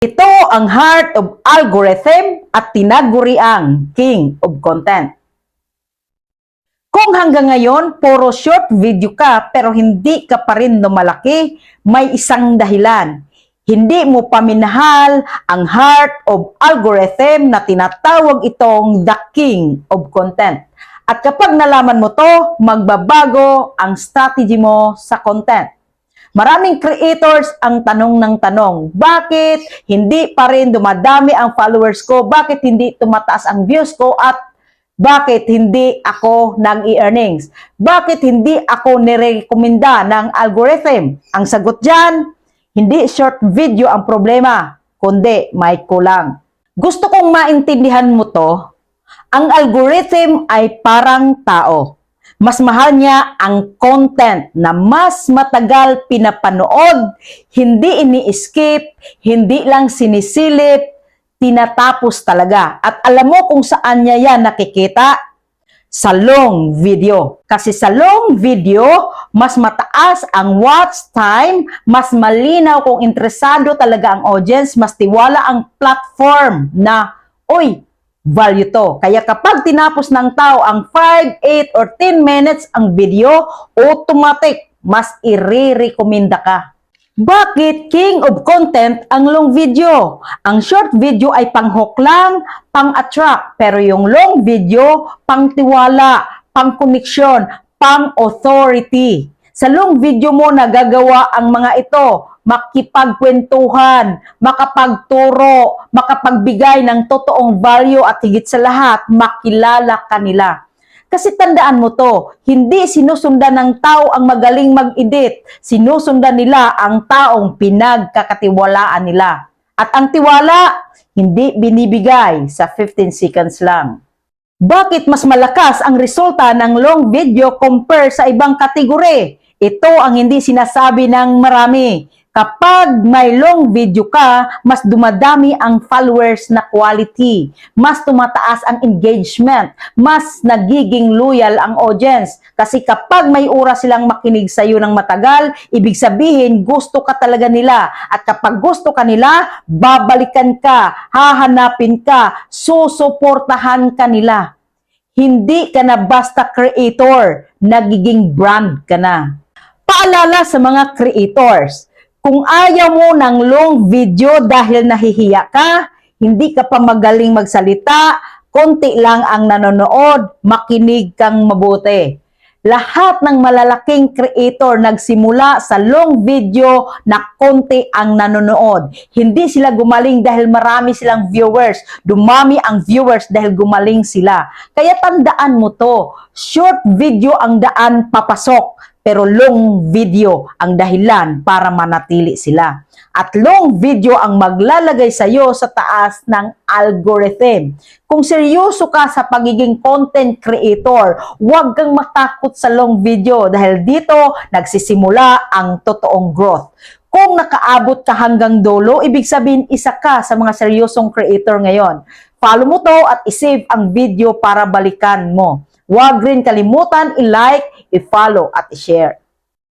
Ito ang heart of algorithm at tinaguriang king of content. Kung hanggang ngayon, puro short video ka pero hindi ka pa rin lumalaki, may isang dahilan. Hindi mo paminahal ang heart of algorithm na tinatawag itong the king of content. At kapag nalaman mo to, magbabago ang strategy mo sa content. Maraming creators ang tanong ng tanong, bakit hindi pa rin dumadami ang followers ko? Bakit hindi tumataas ang views ko? At bakit hindi ako nag-e-earnings? Bakit hindi ako nirekomenda ng algorithm? Ang sagot dyan, hindi short video ang problema, kundi may kulang. Gusto kong maintindihan mo to, ang algorithm ay parang tao. Mas mahal niya ang content na mas matagal pinapanood, hindi ini-skip, hindi lang sinisilip, tinatapos talaga. At alam mo kung saan niya yan nakikita? Sa long video. Kasi sa long video, mas mataas ang watch time, mas malinaw kung interesado talaga ang audience, mas tiwala ang platform na, oy, value to. Kaya kapag tinapos ng tao ang 5, 8, or 10 minutes ang video, automatic, mas i-recommenda ka. Bakit king of content ang long video? Ang short video ay pang-hook lang, pang-attract. Pero yung long video, pang-tiwala, pang-connection, pang-authority. Sa long video mo nagagawa ang mga ito, makipagkwentuhan, makapagturo, makapagbigay ng totoong value at higit sa lahat, makilala kanila. Kasi tandaan mo to, hindi sinusundan ng tao ang magaling mag-edit, sinusundan nila ang taong pinagkakatiwalaan nila. At ang tiwala, hindi binibigay sa 15 seconds lang. Bakit mas malakas ang resulta ng long video compare sa ibang kategori? Ito ang hindi sinasabi ng marami. Kapag may long video ka, mas dumadami ang followers na quality. Mas tumataas ang engagement. Mas nagiging loyal ang audience. Kasi kapag may oras silang makinig sa iyo ng matagal, ibig sabihin gusto ka talaga nila. At kapag gusto ka nila, babalikan ka, hahanapin ka, susuportahan ka nila. Hindi ka na basta creator, nagiging brand ka na. Paalala sa mga creators, kung ayaw mo ng long video dahil nahihiya ka, hindi ka pa magaling magsalita, konti lang ang nanonood, makinig kang mabuti. Lahat ng malalaking creator nagsimula sa long video na konti ang nanonood. Hindi sila gumaling dahil marami silang viewers. Dumami ang viewers dahil gumaling sila. Kaya tandaan mo to, short video ang daan papasok. Pero long video ang dahilan para manatili sila. At long video ang maglalagay sa iyo sa taas ng algorithm. Kung seryoso ka sa pagiging content creator, huwag kang matakot sa long video dahil dito nagsisimula ang totoong growth. Kung nakaabot ka hanggang dulo, ibig sabihin isa ka sa mga seryosong creator ngayon. Follow mo to at isave ang video para balikan mo. Huwag rin kalimutan i-like, i-follow at i-share.